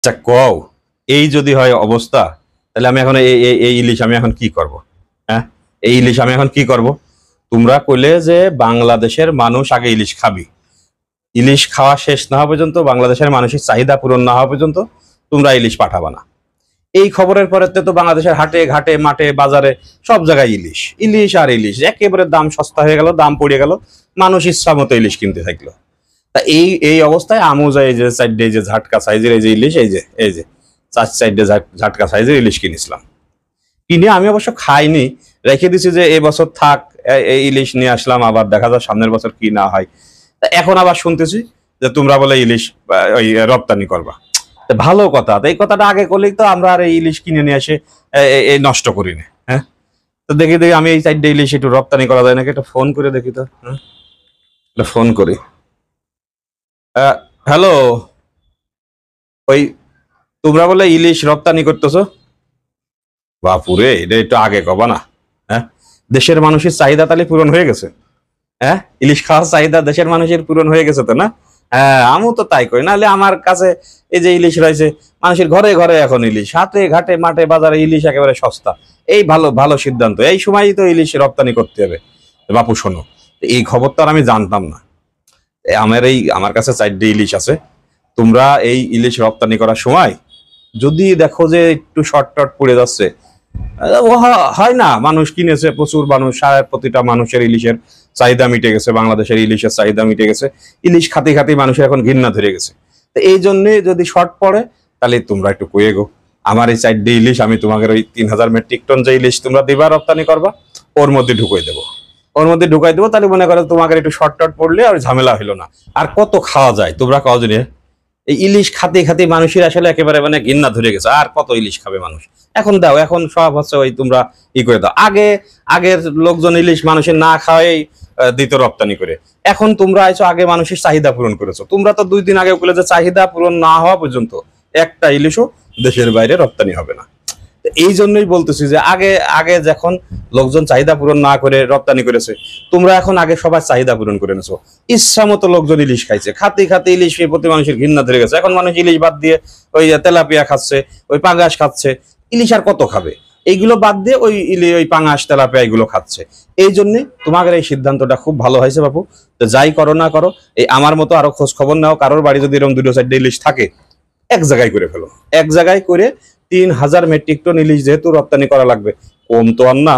আচ্ছা কও, এই যদি হয় অবস্থা, তাহলে আমি এখন এই ইলিশ আমি এখন কি করব? হ্যাঁ, এই ইলিশ আমি এখন কি করব? তোমরা কইলে যে বাংলাদেশের মানুষ আগে ইলিশ খাবি, ইলিশ খাওয়া শেষ না হওয়া পর্যন্ত, বাংলাদেশের মানুষের চাহিদা পূরণ না হওয়া পর্যন্ত তোমরা ইলিশ পাঠাবা না। এই খবরের পরে তো বাংলাদেশের হাটে ঘাটে মাঠে বাজারে সব জায়গায় ইলিশ, ইলিশ আর ইলিশ, একেবারে দাম সস্তা হয়ে গেল, দাম পড়ে গেল, মানুষ ইচ্ছা মতো ইলিশ কিনতে থাকলো। তা এই এই অবস্থায় আমু যায়, এই যে সাইডে এই যে ঝাটকা সাইজের এই যে ইলিশ, এই যে চার সাইডে ঝাটকা সাইজের ইলিশ কিনেছিলাম। কিনে আমি অবশ্য খাইনি, রেখে দিছি যে এই বছর থাক, এই ইলিশ নিয়ে আসলাম, আবার দেখা যায় সামনের বছর কি না হয়। তা এখন আবার শুনতেছি যে তোমরা বলে ইলিশ ওই রপ্তানি করবা। তা ভালো কথা, তো এই কথাটা আগে করলেই তো আমরা আর এই ইলিশ কিনে নিয়ে এসে এই নষ্ট করি না। হ্যাঁ, তো দেখি দেখি আমি এই সাইডে ইলিশ একটু রপ্তানি করা যায় নাকি, একটা ফোন করে দেখি তো। হ্যাঁ, একটা ফোন করি। হ্যালো, ওই তোমরা বলে ইলিশ রপ্তানি করতেছো? বাপুরে, এটা একটু আগে কবা না? হ্যাঁ, দেশের মানুষের চাহিদা তাহলে পূরণ হয়ে গেছে। হ্যাঁ, ইলিশ খাওয়ার চাহিদা দেশের মানুষের পূরণ হয়ে গেছে তো, না? হ্যাঁ, আমিও তো তাই করি। নাহলে আমার কাছে এই যে ইলিশ রয়েছে, মানুষের ঘরে ঘরে এখন ইলিশ, হাটে ঘাটে মাঠে বাজারে ইলিশ একেবারে সস্তা। এই ভালো ভালো সিদ্ধান্ত, এই সময়ই তো ইলিশ রপ্তানি করতে হবে। বাপু শোনো, এই খবর তো আর আমি জানতাম না। আমার কাছে 4টে ইলিশ আছে। তোমরা এই ইলিশ রপ্তানি করার সময় যদি দেখো যে একটু শর্ট পড়ে যাচ্ছে, হয় না, মানুষ কিনেছে প্রচুর মানুষ, প্রতিটা মানুষের ইলিশের চাহিদা মিটে গেছে, বাংলাদেশের ইলিশের চাহিদা মিটে গেছে, ইলিশ খাতে খাতে মানুষের এখন ঘৃণা ধরে গেছে। তো এই জন্য যদি শর্ট পড়ে, তাহলে তোমরা একটু কয়ে গো, আমার এই 4টে ইলিশ আমি তোমাকে ওই 3000 মেট্রিক টন যে ইলিশ তোমরা দিবা রপ্তানি করবা, ওর মধ্যে ঢুকিয়ে দেবো, ওর মধ্যে ঢুকাই দেবো। তাহলে মনে করো তোমাকে একটু শর্ট পড়লে আর ঝামেলা হইলো না। আর কত খাওয়া যায় তোমরা কাও জানি, এই ইলিশ খাতে খাতে মানুষের আসলে একেবারে মানে ঘৃণা ধরে গেছে, আর কত ইলিশ খাবে মানুষ। এখন দাও, এখন সব হচ্ছে ওই তোমরা করে দাও। আগের লোকজন ইলিশ মানুষের না খাওয়াই দিত রপ্তানি করে। এখন তোমরা আইছো, আগে মানুষের চাহিদা পূরণ করেছো। তোমরা তো 2 দিন আগে বলে যে চাহিদা পূরণ না হওয়া পর্যন্ত একটা ইলিশও দেশের বাইরে রপ্তানি হবে না। এই জন্যই বলতেছি যে আগে আগে যখন লোকজন চাহিদা পূরণ না করে রপ্তানি করেছে, তোমরা এখন আগে সবার চাহিদা পূরণ করে নেছো। ইচ্ছা মতো লোকজন ইলিশ খাইছে, খাতে খাতে ইলিশ প্রতি মানুষের ঘৃণা ধরে গেছে। এখন মানুষ ইলিশ বাদ দিয়ে ওই তেলাপিয়া খাচ্ছে, ওই পাঙ্গাস খাচ্ছে। ইলিশ আর কত খাবে? এইগুলো বাদ দিয়ে ওই পাঙ্গাস তেলাপিয়া এগুলো খাচ্ছে। এই জন্য তোমাদের এই সিদ্ধান্তটা খুব ভালো হয়েছে বাপু। তো যাই করো না করো, এই আমার মতো আরো খোঁজ খবর নাও, কারোর বাড়ি যদি এরকম 2-4টে ইলিশ থাকে, এক জায়গায় করে ফেলো। এক জায়গায় করে 3000 মেট্রিক টন ইলিশ যেহেতু রপ্তানি করা লাগবে, কম তো আর না।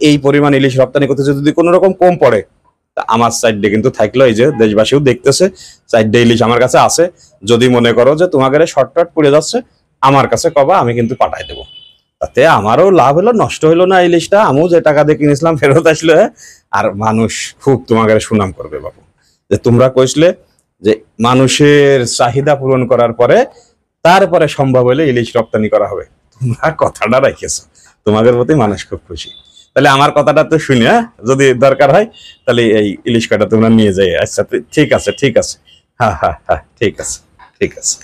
এই পরিমাণ ইলিশ রপ্তানি করতে যদি কোনো রকম কম পড়ে, তা আমার সাইডে কিন্তু থাকলো, এই যে দেশবাসীও দেখতেছে, 4টে ইলিশ আমার কাছে আছে। যদি মনে করো যে তোমাদের শর্টকাট পড়ে যাচ্ছে, আমার কাছে কবা, আমি কিন্তু পাঠাই দেবো। তাতে আমারও লাভ হলো, নষ্ট হলো না ইলিশটা। আমিও যে টাকা দিয়ে কিনেছিলাম ফেরত আসলো। আর মানুষ খুব তোমাদের সুনাম করবে বাবু, যে তোমরা কইসলে যে মানুষের চাহিদা পূরণ করার পরে তারপরে সম্ভব হলে ইলিশ রপ্তানি করা হবে। তোমরা কথাটা রাখিয়েছো, তোমাদের প্রতি মানুষ খুব খুশি। তাহলে আমার কথাটা তো শুনে, যদি দরকার হয় তাহলে এই ইলিশ কটা তোমরা নিয়ে যাই। আচ্ছা ঠিক আছে, ঠিক আছে। হ্যাঁ হ্যাঁ হ্যাঁ, ঠিক আছে, ঠিক আছে।